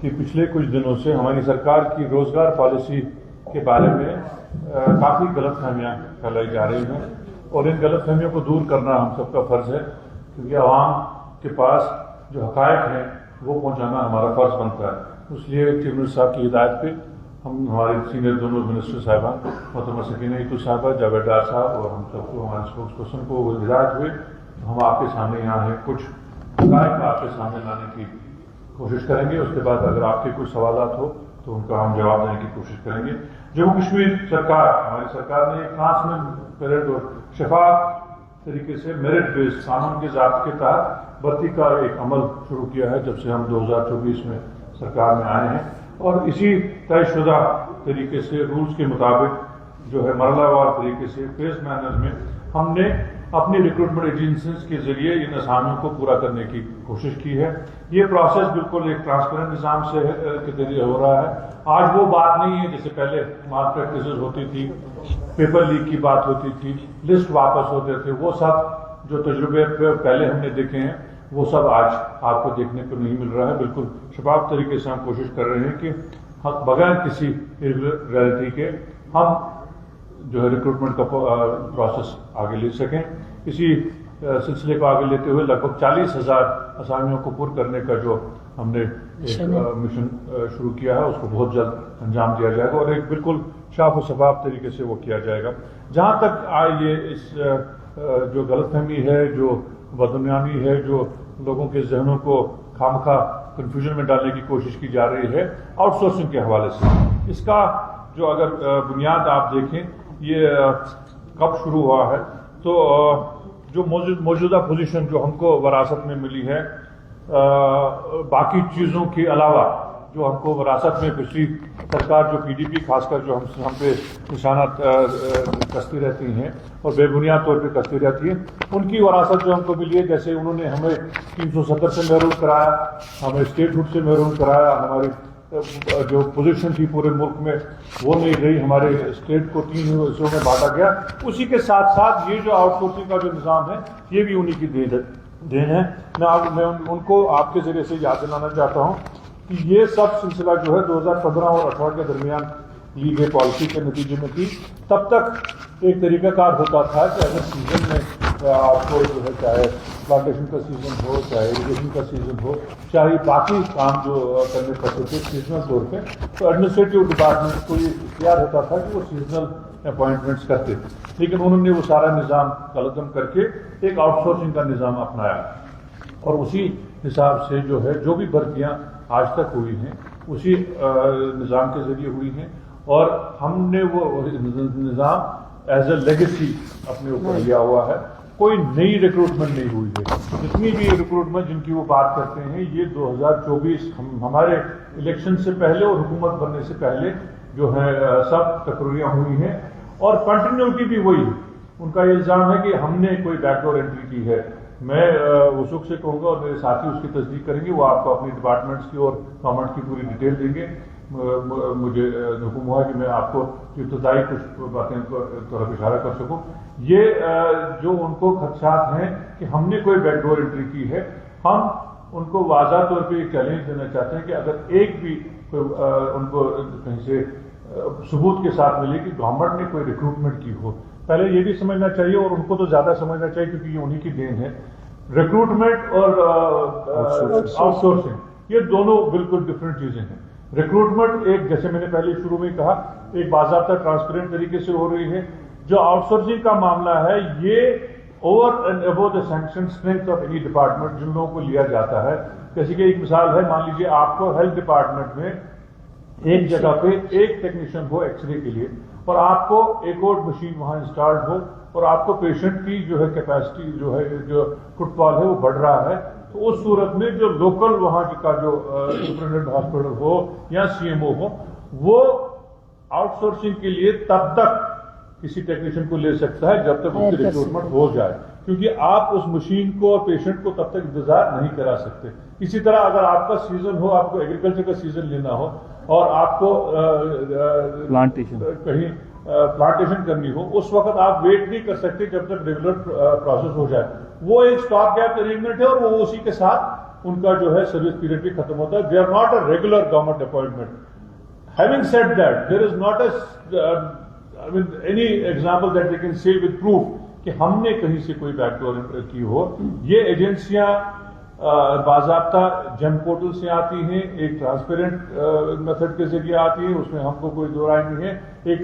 کہ پچھلے کچھ دنوں سے ہماری سرکار کی روزگار پالیسی کے بارے میں کافی غلط فہمیاں پھیلائی جا رہی ہیں، اور ان غلط فہمیوں کو دور کرنا ہم سب کا فرض ہے، کیونکہ عوام کے پاس جو حقائق ہیں وہ پہنچانا ہمارا فرض بنتا ہے۔ اس لیے چیف منسٹر صاحب کی ہدایت پہ ہم ہمارے سینئر دونوں منسٹر صاحبان محترمہ سکینہ ایتو صاحبہ، جاوید ڈار صاحب اور ہم سب کو ہمارے اسپوکس پرسن کو وہ ہدایت ہوئے، ہم آپ کے سامنے یہاں ہیں کچھ حقائق آپ کے سامنے لانے کی کوشش کریں گے۔ اس کے بعد اگر آپ کے کچھ سوالات ہو تو ان کا ہم جواب دینے کی کوشش کریں گے۔ جموں کشمیر سرکار، ہماری سرکار نے ایک ٹرانسپیرنٹ اور شفاف طریقے سے میرٹ بیس قانون کے ضابطے کے تحت بھرتی کا ایک عمل شروع کیا ہے جب سے ہم 2024 میں سرکار میں آئے ہیں، اور اسی طے شدہ طریقے سے رولز کے مطابق جو ہے مرحلہ وار طریقے سے فیز مینر میں ہم نے اپنی ریکروٹمنٹ ایجنسیز کے ذریعے ان اسامیوں کو پورا کرنے کی کوشش کی ہے۔ یہ پروسیس بالکل ایک ٹرانسپیرنٹ نظام سے کے ذریعے ہو رہا ہے۔ آج وہ بات نہیں ہے جیسے پہلے مال پریکٹسز ہوتی تھی، پیپر لیک کی بات ہوتی تھی، لسٹ واپس ہوتے تھے، وہ سب جو تجربے پہلے ہم نے دیکھے ہیں وہ سب آج آپ کو دیکھنے کو نہیں مل رہا ہے۔ بالکل شفاف طریقے سے ہم کوشش کر رہے ہیں کہ بغیر کسی ریئلٹی کے ہم جو ہے ریکروٹمنٹ کا پروسیس آگے لے سکیں۔ اسی سلسلے کو آگے لیتے ہوئے لگ بھگ 40,000 اسامیوں کو پر کرنے کا جو ہم نے ایک مشن شروع کیا ہے اس کو بہت جلد انجام دیا جائے گا، اور ایک بالکل شاف و شفاف طریقے سے وہ کیا جائے گا۔ جہاں تک یہ اس جو غلط فہمی ہے، جو بدعنوانی ہے، جو لوگوں کے ذہنوں کو خامخواہ کنفیوژن میں ڈالنے کی کوشش کی جا رہی ہے آؤٹ سورسنگ کے حوالے سے، اس کا جو اگر بنیاد آپ دیکھیں یہ کب شروع ہوا ہے تو جو موجودہ پوزیشن جو ہم کو وراثت میں ملی ہے، باقی چیزوں کے علاوہ جو ہم کو وراثت میں پچھلی سرکار جو پی ڈی پی خاص کر جو ہم پہ نشانات کستی رہتی ہیں اور بے بنیاد طور پہ کستی رہتی ہے، ان کی وراثت جو ہم کو ملی ہے، جیسے انہوں نے ہمیں 370 سے محروم کرایا، ہمیں اسٹیٹ ہوڈ سے محروم کرایا، ہماری جو پوزیشن تھی پورے ملک میں وہ نہیں رہی، ہمارے اسٹیٹ کو 3 حصوں میں بانٹا گیا۔ اسی کے ساتھ ساتھ یہ جو آؤٹ سورسنگ کا جو نظام ہے یہ بھی انہی کی دین ہے۔ میں ان کو آپ کے ذریعے سے یاد دلانا چاہتا ہوں کہ یہ سب سلسلہ جو ہے 2015 اور 18 کے درمیان لی گئی پالیسی کے نتیجے میں تھی۔ تب تک ایک طریقہ کار ہوتا تھا کہ اگر سیزن میں آپ کو جو ہے چاہے پلانٹیشن کا سیزن ہو، چاہے ایریگیشن کا سیزن ہو، چاہے باقی کام جو کرنے پڑتے تھے سیزنل طور پہ، تو ایڈمنسٹریٹو ڈپارٹمنٹ کو یہ اختیار ہوتا تھا کہ وہ سیزنل اپوائنٹمنٹس کرتے تھے، لیکن انہوں نے وہ سارا نظام قلعدم کر کے ایک آؤٹ سورسنگ کا نظام اپنایا، اور اسی حساب سے جو ہے جو بھی بھرتیاں آج تک ہوئی ہیں اسی نظام کے ذریعے ہوئی ہیں، اور ہم نے وہ نظام ایز اے لیگیسی اپنے اوپر لیا ہوا ہے۔ کوئی نئی ریکروٹمنٹ نہیں ہوئی ہے، جتنی بھی ریکروٹمنٹ جن کی وہ بات کرتے ہیں یہ 2024 ہمارے الیکشن سے پہلے اور حکومت بننے سے پہلے جو ہے سب تقرریاں ہوئی ہیں، اور کنٹینیوٹی بھی وہی ہے۔ ان کا یہ الزام ہے کہ ہم نے کوئی بیک ڈور انٹری کی ہے۔ میں وثوق سے کہوں گا اور میرے ساتھی اس کی تصدیق کریں گے، وہ آپ کو اپنی ڈپارٹمنٹس کی اور گورنمنٹ کی پوری ڈیٹیل دیں گے۔ مجھے حکم ہوا کہ میں آپ کو ابتدائی کچھ باتیں طرف اشارہ کر سکوں۔ یہ جو ان کو خدشات ہیں کہ ہم نے کوئی بیک ڈور انٹری کی ہے، ہم ان کو واضح طور پہ ایک چیلنج دینا چاہتے ہیں کہ اگر ایک بھی ان کو کہیں سے ثبوت کے ساتھ ملے کہ گورنمنٹ نے کوئی ریکروٹمنٹ کی ہو، پہلے یہ بھی سمجھنا چاہیے اور ان کو تو زیادہ سمجھنا چاہیے کیونکہ یہ انہی کی دین ہے۔ ریکروٹمنٹ اور آؤٹ سورسنگ یہ دونوں بالکل ڈفرینٹ چیزیں ہیں۔ ریکروٹمنٹ ایک جیسے میں نے پہلے شروع میں کہا ایک باضابطہ ٹرانسپیرنٹ طریقے سے ہو رہی ہے۔ جو آؤٹ سورسنگ کا معاملہ ہے یہ over and above the sanction strength of any department جن لوگوں کو لیا جاتا ہے، جیسے کہ ایک مثال ہے، مان لیجیے آپ کو ہیلتھ ڈپارٹمنٹ میں ایک جگہ پہ ایک ٹیکنیشین ہو ایکس رے کے لیے، اور آپ کو ایک اور مشین وہاں انسٹالڈ ہو، اور آپ کو پیشنٹ کی جو ہے کیپیسٹی جو ہے جو فٹ فال ہے وہ بڑھ رہا ہے، تو اس صورت میں جو لوکل وہاں کا جو سپرنٹینڈنٹ ہاسپٹل ہو یا سی ایم او ہو، وہ آؤٹ سورسنگ کے لیے تب تک کسی ٹیکنیشین کو لے سکتا ہے جب تک اس کی ریکروٹمنٹ ہو جائے، کیونکہ آپ اس مشین کو اور پیشنٹ کو تب تک انتظار نہیں کرا سکتے۔ اسی طرح اگر آپ کا سیزن ہو، آپ کو ایگریکلچر کا سیزن لینا ہو اور آپ کو کہیں پلانٹیشن کرنی ہو، اس وقت آپ ویٹ نہیں کر سکتے جب تک ریگولر پروسیس ہو جائے۔ وہ ایک اسٹاپ گیپ ارینجمنٹ ہے اور وہ اسی کے ساتھ ان کا جو ہے سروس پیریڈ بھی ختم ہوتا ہے. They are not a regular government appointment. Having said that there is not any example that they can say with proof کہ ہم نے کہیں سے کوئی بیک ڈور انٹر کی ہو. یہ ایجنسیاں باضابطہ جم پورٹل سے آتی ہیں, ایک ٹرانسپیرنٹ میتھڈ کے ذریعے آتی ہیں, اس میں ہم کو کوئی دو رائے نہیں ہے, ایک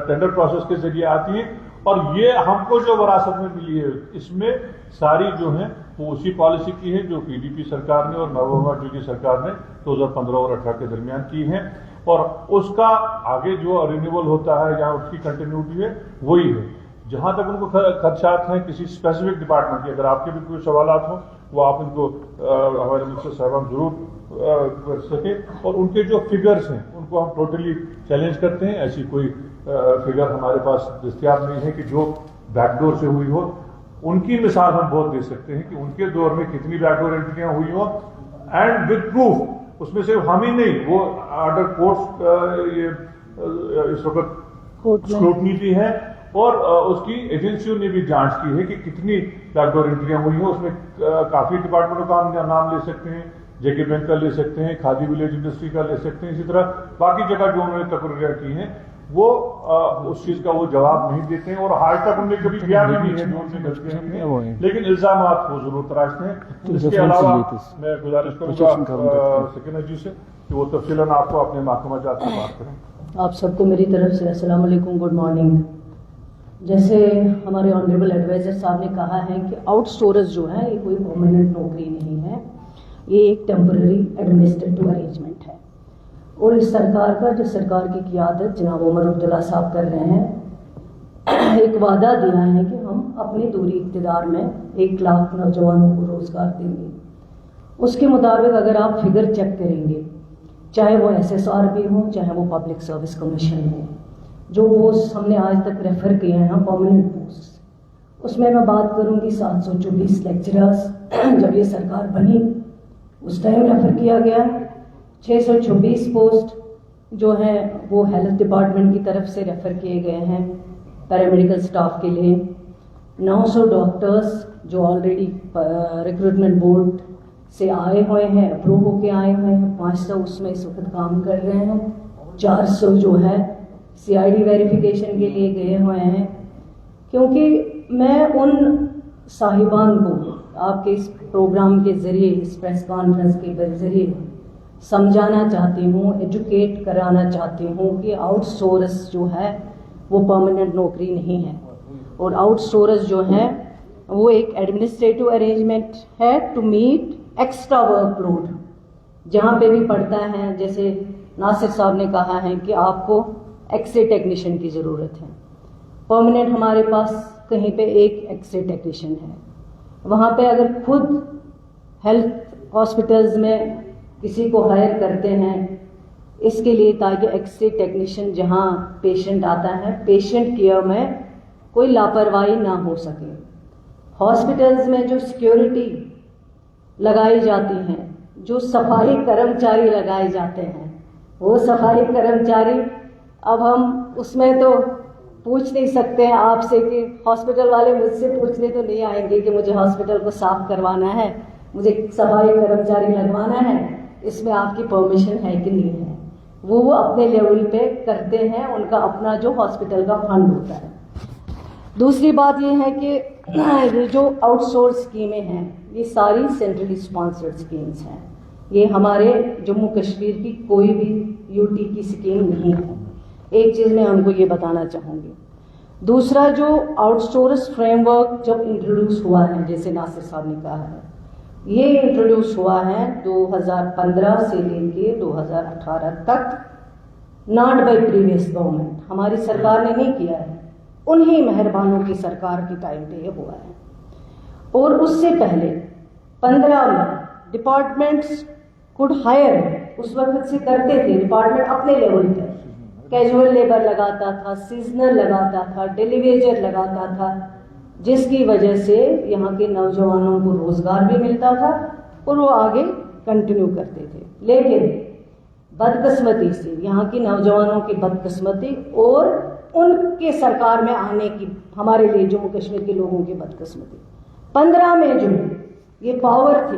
ٹینڈر پروسیس کے ذریعے آتی ہیں, اور یہ ہم کو جو وراثت میں ملی ہے اس میں ساری جو ہیں وہ اسی پالیسی کی ہے جو PDP سرکار نے اور محبوبہ مفتی کی سرکار نے 2015 اور 18 کے درمیان کی ہیں, اور اس کا آگے جو رینیول ہوتا ہے یا اس کی کنٹینیوٹی ہے وہی ہے. جہاں تک ان کو خدشات ہیں کسی اسپیسیفک ڈپارٹمنٹ کے, اگر آپ کے بھی کوئی سوالات ہوں وہ آپ ان کو ہمارے منسٹر صاحبان ضرور کر سکیں, اور ان کے جو فگرز ہیں ان کو ہم ٹوٹلی چیلنج کرتے ہیں. ایسی کوئی فگر ہمارے پاس دستیاب نہیں ہے کہ جو بیک ڈور سے ہوئی ہو. ان کی مثال ہم بہت دے سکتے ہیں کہ ان کے دور میں کتنی بیک ڈور انٹریاں ہوئی ہوں, اینڈ ود پروف. اس میں صرف ہم ہی نہیں, وہ آرڈر کورٹس یہ اس وقت اسکروٹنی بھی ہے, اور اس کی ایجنسیوں نے بھی جانچ کی ہے کہ کتنی بیک ڈور انٹریاں ہوئی ہیں. اس میں کافی ڈپارٹمنٹوں کا ہم نام لے سکتے ہیں, JK بینک کا لے سکتے ہیں, کھادی ولیج انڈسٹری کا لے سکتے ہیں, اسی طرح باقی جگہ جو انہوں نے تقرریاں کی ہیں وہ اس چیز کا وہ جواب نہیں دیتے ہیں, اور آج تک ان نے کبھی کیا بھی نہیں ہے جو ان سے غلطیاں ہیں, لیکن الزامات وہ ضرور تراشتے ہیں. اس کے علاوہ میں گزارش کروں گا سکینہ جی سے کہ وہ تفصیلاً آپ کو اپنے محکمہ جات سے بات کریں. آپ سب کو میری طرف سے السلام علیکم, گڈ مارننگ. جیسے ہمارے آنریبل ایڈوائزر صاحب نے کہا ہے کہ آؤٹ سورس جو ہے یہ کوئی پرماننٹ نوکری نہیں ہے, یہ ایک ٹیمپرری ایڈمنسٹریٹو ارینجمنٹ ہے. اور اس سرکار کا, جو سرکار کی قیادت جناب عمر عبداللہ صاحب کر رہے ہیں, ایک وعدہ دیا ہے کہ ہم اپنی دوری اقتدار میں 1 لاکھ نوجوانوں کو روزگار دیں گے. اس کے مطابق اگر آپ فگر چیک کریں گے, چاہے وہ SSRB ہو چاہے وہ پبلک سروس کمیشن ہو, جو پوسٹ ہم نے آج تک ریفر کیے ہیں پرماننٹ پوسٹ, اس میں بات کروں گی 724 لیکچررز جب یہ سرکار بنی اس ٹائم ریفر کیا گیا. 626 پوسٹ جو ہیں وہ ہیلتھ ڈپارٹمنٹ کی طرف سے ریفر کیے گئے ہیں پیرامیڈیکل سٹاف کے لیے. 900 ڈاکٹرز جو آلریڈی ریکروٹمنٹ بورڈ سے آئے ہوئے ہیں, اپروو ہو کے آئے ہوئے ہیں, 500 اس میں اس وقت کام کر رہے ہیں, 400 جو ہے CID ویریفیکیشن کے لیے گئے ہوئے ہیں. کیونکہ میں ان صاحبان کو آپ کے اس پروگرام کے ذریعے, اس پریس کانفرنس کے ذریعے سمجھانا چاہتی ہوں, ایجوکیٹ کرانا چاہتی ہوں کہ آؤٹ سورس جو ہے وہ پرماننٹ نوکری نہیں ہے, اور آؤٹ سورس جو ہے وہ ایک ایڈمنسٹریٹو ارینجمنٹ ہے to meet extra work load. جہاں پہ بھی پڑتا ہے, جیسے ناصر صاحب نے کہا ہے کہ آپ کو ایکس-رے ٹیکنیشین کی ضرورت ہے, پرماننٹ ہمارے پاس کہیں پہ ایک ایکس-رے ٹیکنیشین ہے. وہاں پہ اگر خود ہیلتھ ہاسپٹلز میں کسی کو ہائر کرتے ہیں اس کے لیے تاکہ ایکس-رے ٹیکنیشین جہاں پیشنٹ آتا ہے پیشنٹ کیئر میں کوئی لاپرواہی نہ ہو سکے. ہاسپٹلز میں جو سیکیورٹی لگائی جاتی ہیں, جو صفائی کرمچاری لگائے جاتے ہیں, وہ صفائی کرمچاری اب ہم اس میں تو پوچھ نہیں سکتے ہیں آپ سے کہ ہاسپٹل والے مجھ سے پوچھنے تو نہیں آئیں گے کہ مجھے ہاسپٹل کو صاف کروانا ہے, مجھے صفائی کرمچاری لگوانا ہے, اس میں آپ کی پرمیشن ہے کہ نہیں ہے. وہ اپنے لیول پہ کرتے ہیں, ان کا اپنا جو ہاسپٹل کا فنڈ ہوتا ہے. دوسری بات یہ ہے کہ جو آؤٹ سورس اسکیمیں ہیں یہ ساری سینٹرلی اسپانسرڈ اسکیمز ہیں, یہ ہمارے جموں کشمیر کی کوئی بھی UT کی اسکیم نہیں ہے. ایک چیز میں ہم کو یہ بتانا چاہوں گی. دوسرا, جو آؤٹ سورس فریم ورک جب انٹروڈیوس ہوا ہے, جیسے ناصر صاحب نے کہا ہے, یہ انٹروڈیوس ہوا ہے 2015 سے لے کے 2018 تک, ناٹ بائی پریویس گورنمنٹ, ہماری سرکار نے نہیں کیا ہے, انہی مہربانوں کی سرکار کے ٹائم پہ یہ ہوا ہے. اور اس سے پہلے 15 میں ڈپارٹمنٹس کوڈ ہائر, اس وقت سے کرتے تھے ڈپارٹمنٹ اپنے لیول پہ, کیجول لیبر لگاتا تھا, سیزنل لگاتا تھا, ڈیلی ویجر لگاتا تھا, جس کی وجہ سے یہاں کے نوجوانوں کو روزگار بھی ملتا تھا اور وہ آگے کنٹینیو کرتے تھے. لیکن بدقسمتی سے یہاں کی نوجوانوں کی بدقسمتی اور ان کے سرکار میں آنے کی ہمارے لیے جموں کشمیر کے لوگوں کی بدقسمتی, 15 میں جو یہ پاور تھی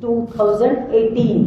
2018।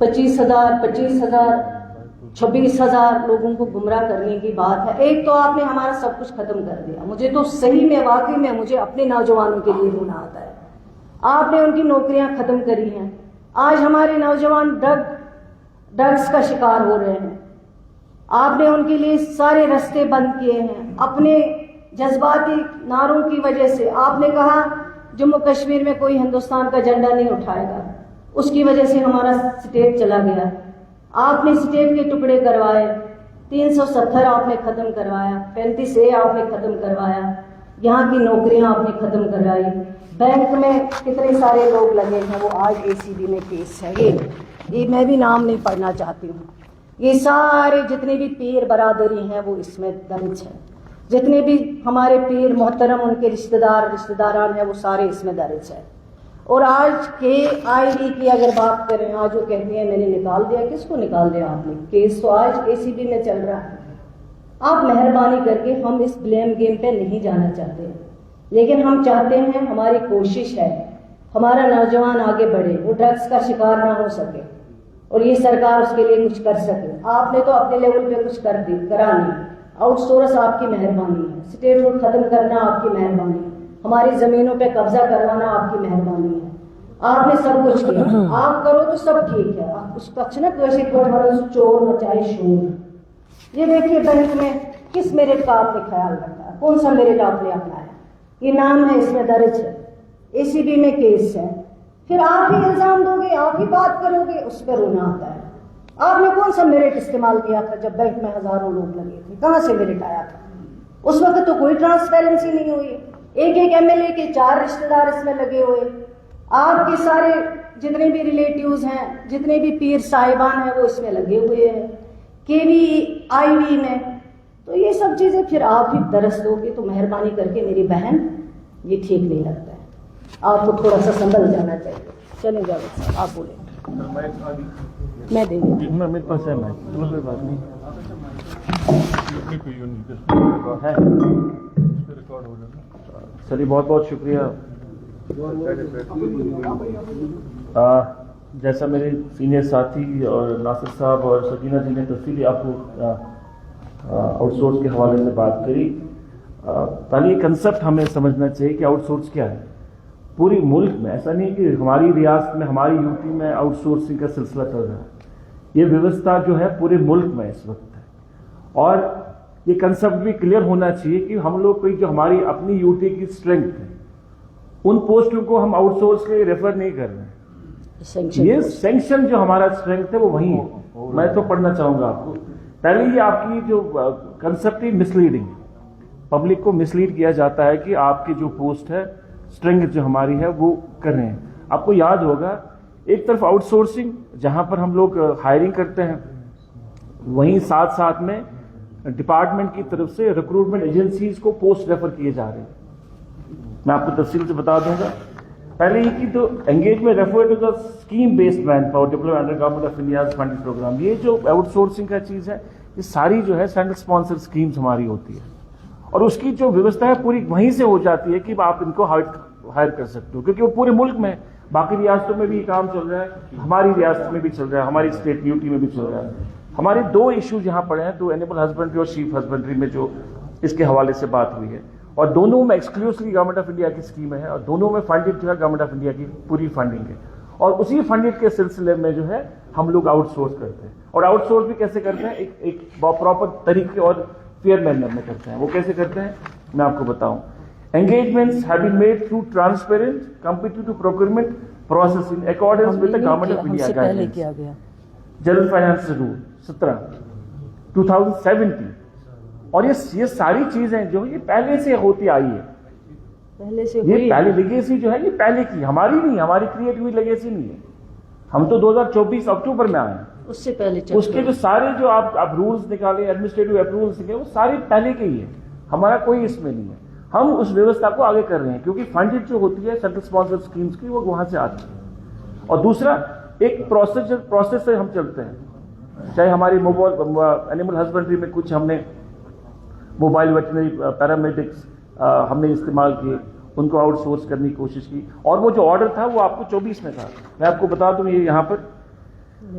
25,000 26,000 لوگوں کو گمراہ کرنے کی بات ہے. ایک تو آپ نے ہمارا سب کچھ ختم کر دیا. مجھے تو صحیح میں واقعی میں مجھے اپنے نوجوانوں کے لیے رونا آتا ہے. آپ نے ان کی نوکریاں ختم کری ہیں. آج ہمارے نوجوان ڈرگس کا شکار ہو رہے ہیں. آپ نے ان کے لیے سارے راستے بند کیے ہیں. اپنے جذباتی نعروں کی وجہ سے آپ نے کہا جموں کشمیر میں کوئی ہندوستان کا جھنڈا نہیں اٹھائے گا. اس کی وجہ سے ہمارا اسٹیٹ چلا گیا. آپ نے اسٹیٹ کے ٹکڑے کروائے. 370 آپ نے ختم کروایا. 35A آپ نے ختم کروایا. یہاں کی نوکریاں آپ نے ختم کرائی. بینک میں کتنے سارے لوگ لگے ہیں وہ آج ACB میں کیس ہے. یہ میں بھی نام نہیں پڑھنا چاہتی ہوں. یہ سارے جتنے بھی پیر برادری ہیں وہ اس میں درج ہے. جتنے بھی ہمارے پیر محترم ان کے رشتہ داران ہیں وہ سارے اس میں درج ہے. اور آج KID کی اگر بات کریں, آج وہ کہتے ہیں میں نے نکال دیا. کس کو نکال دیا آپ نے؟ کیس تو آج ACB میں چل رہا ہے. آپ مہربانی کر کے, ہم اس بلیم گیم پہ نہیں جانا چاہتے, لیکن ہم چاہتے ہیں, ہماری کوشش ہے ہمارا نوجوان آگے بڑھے, وہ ڈرگس کا شکار نہ ہو سکے اور یہ سرکار اس کے لیے کچھ کر سکے. آپ نے تو اپنے لیول پہ کچھ کرا نہیں. آؤٹ سورس آپ کی مہربانی ہے. اسٹیٹ روڈ ختم کرنا آپ کی مہربانی ہے. ہماری زمینوں پہ قبضہ کروانا آپ کی مہربانی ہے. آپ نے سب کچھ کیا. آپ کرو تو سب ٹھیک ہے. اس پکش نا کوشش چور مچائے شور. یہ دیکھیے بینک میں کس میرٹ کا آپ نے خیال رکھا ہے, کون سا میرٹ آپ نے اپنایا. یہ نام ہے اس میں درج ہے. ACB میں کیس ہے. پھر آپ ہی الزام دو گے, آپ ہی بات کرو گے, اس پہ رونا آتا ہے. آپ نے کون سا میرٹ استعمال کیا تھا جب بینک میں ہزاروں لوگ لگے تھے؟ کہاں سے میرٹ آیا تھا؟ اس وقت تو کوئی ٹرانسپیرنسی نہیں ہوئی. ایک MLA کے 4 رشتہ دار اس میں لگے ہوئے. آپ کے سارے جتنے بھی ریلیٹیوز ہیں, جتنے بھی پیر صاحبان ہیں وہ اس میں لگے ہوئے ہیں. KVIV میں. تو یہ سب چیزیں پھر آپ ہی درس دو گے. تو مہربانی کر کے میری بہن, یہ ٹھیک نہیں لگتا ہے. آپ کو تھوڑا سا سنبھل جانا چاہیے. چلیں جاوید صاحب آپ بولیں. میں دے گی. میرے پاس ہے. میں کوئی بات نہیں ہے. چلیے بہت بہت شکریہ. جیسا میرے سینئر ساتھی اور ناصر صاحب اور سکینہ جی نے تفصیلی آپ کو آؤٹ سورس کے حوالے سے بات کری. پہلے یہ کنسپٹ ہمیں سمجھنا چاہیے کہ آؤٹ سورس کیا ہے. پوری ملک میں ایسا نہیں کہ ہماری ریاست میں, ہماری UP میں آؤٹ سورسنگ کا سلسلہ چل رہا ہے. یہ ویوستھا جو ہے پورے ملک میں اس وقت ہے. اور یہ کنسپٹ بھی کلیئر ہونا چاہیے کہ ہم لوگ کوئی جو ہماری اپنی UT کی اسٹرینتھ ہے, ان پوسٹوں کو ہم آؤٹ سورس کے لیے ریفر نہیں کر رہے ہیں. یہ سینکشن جو ہمارا اسٹرینتھ ہے وہ وہیں ہے. میں تو پڑھنا چاہوں گا آپ کو. پہلے یہ آپ کی جو کنسپٹ ہی مسلیڈنگ, پبلک کو مسلیڈ کیا جاتا ہے کہ آپ کی جو پوسٹ ہے, اسٹرینتھ جو ہماری ہے وہ کر رہے ہیں. آپ کو یاد ہوگا ایک طرف آؤٹ سورسنگ جہاں پر ہم لوگ ہائرنگ کرتے ہیں, وہیں ساتھ ساتھ میں ڈپارٹمنٹ کی طرف سے ریکروٹمنٹ ایجنسیز کو پوسٹ ریفر کیے جا رہے ہیں. میں آپ کو تفصیل سے بتا دوں گا. پہلے یہ کہ تو engagement refer to the scheme based man power development under government of India's funding program. یہ جو آؤٹ سورسنگ کا چیز ہے, یہ ساری جو ہے سینٹرل اسپانسر اسکیمس ہماری ہوتی ہے, اور اس کی جو ویوستھا ہے پوری وہیں سے ہو جاتی ہے کہ آپ ان کو ہائر کر سکتے ہو, کیونکہ وہ پورے ملک میں, باقی ریاستوں میں بھی یہ کام چل رہا ہے, ہماری ریاست میں بھی چل رہا ہے, ہماری اسٹیٹ UT میں بھی چل رہا ہے. ہمارے 2 ایشوز یہاں پڑے ہیں, تو اینیمل ہسبینڈری اور شیپ ہسبینڈری میں جو اس کے حوالے سے بات ہوئی ہے, اور دونوں میں ایکسکلوسivلی گورنمنٹ آف انڈیا کی اسکیم ہے, اور دونوں میں فنڈنگ جو ہے گورنمنٹ آف انڈیا کی پوری فنڈنگ ہے. اور اسی فنڈنگ کے سلسلے میں جو ہے ہم لوگ آؤٹ سورس کرتے ہیں. اور آؤٹ سورس بھی کیسے کرتے ہیں, ایک پراپر طریقے اور فیئر مینر میں کرتے ہیں. وہ کیسے کرتے ہیں میں آپ کو بتاؤں. Engagements have been made through transparent, competitive procurement process in accordance with the Government of India guidelines. General Finance Rule 17, 2017. اور یہ ساری چیزیں جو یہ پہلے سے ہوتی آئی ہے, یہ پہلے لیگیسی جو ہے یہ پہلے کی, ہماری نہیں, ہماری کریٹ ہوئی لیگیسی نہیں ہے. ہم تو 2024 اکتوبر میں آئے ہیں. اس سے پہلے اس کے جو سارے جو آپ رولز نکالے, ایڈمنسٹریٹو اپروولس نکالے, وہ سارے پہلے کے ہی ہے, ہمارا کوئی اس میں نہیں ہے. ہم اس ویوستھا کو آگے کر رہے ہیں کیونکہ فنڈنگ جو ہوتی ہے سینٹرل اسپانسر اسکیمس کی, وہ وہاں سے آتی ہے. اور دوسرا ایک پروسیس سے ہم چلتے ہیں, چاہے ہماری اینیمل ہسبینڈری میں کچھ ہم نے موبائل ویٹرنری پیرامیڈکس ہم نے استعمال کیے, ان کو آؤٹ سورس کرنے کی کوشش کی. اور وہ جو آرڈر تھا وہ آپ کو 24 میں تھا. میں آپ کو بتا دوں, یہ یہاں پر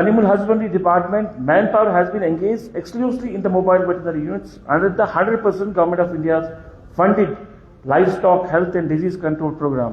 Animal Husbandry Department manpower has been engaged exclusively in the mobile veterinary units under the 100% Government of India's funded Livestock Health and Disease Control Program,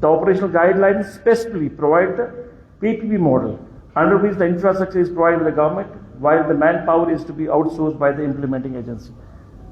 The operational guidelines specifically provide the PPP model under which the infrastructure is provided by the government while the manpower is to be outsourced by the implementing agency.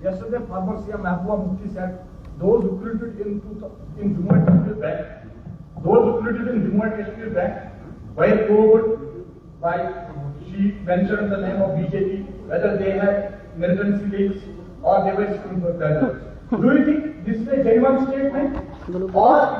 Yesterday, former CM Mahbooba Mufti said those recruited in Jammu and Kashmir Bank were probed by, she mentioned the name of BJP, whether they had emergency leaks or they were issuing for graduates. Do you think this is a genuine statement? Or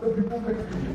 to recruitment issues?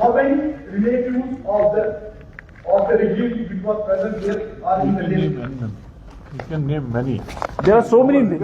How many relatives of the regime which was present here are in the list? You can name many. There are so many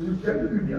You check the media.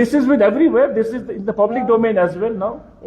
This is with everywhere. This is in the public domain as well now.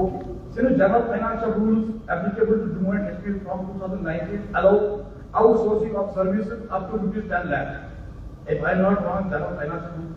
Okay. Since general financial rules applicable to Jammu and Kashmir from 2019 allow outsourcing of services up to rupees 10 lakh. If I'm not wrong, general financial rules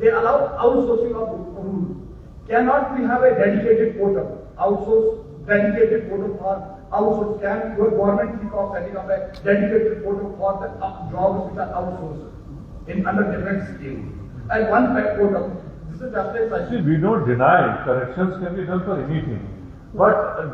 they allow outsourcing of rules. Cannot we have a dedicated portal, dedicated portal for outsource? Can your government think of setting up a dedicated portal for the jobs which are outsourced in under different schemes? And one portal. This is just a See, we don't deny corrections can be done for anything. But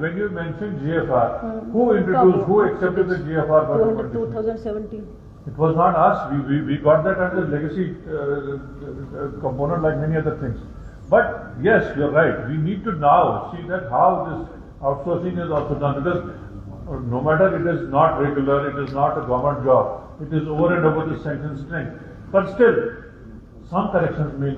when you mentioned GFR, who introduced, who accepted the GFR for Jammu and Kashmir? 2017 It was not us. We got that as a legacy component like many other things. But yes, you're right. We need to now see that how this outsourcing is also done, because no matter it is not regular, it is not a government job, it is over and above the sanction strength. But still, some corrections may be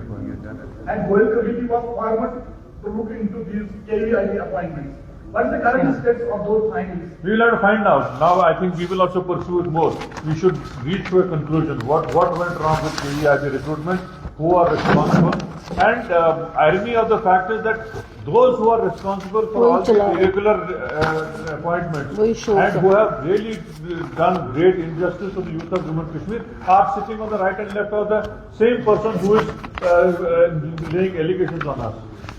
required. And Goyal Committee was formed to look into these KVIB appointments. What is the current status of those findings? We will have to find out. Now I think we will also pursue it more. We should reach to a conclusion. What went wrong with KVIB recruitment? Who are responsible? And irony of the fact is that those who are responsible for all the irregular appointments and who have really done great injustice to the youth of Jammu and Kashmir are sitting on the right and left of the same person who is laying allegations on us.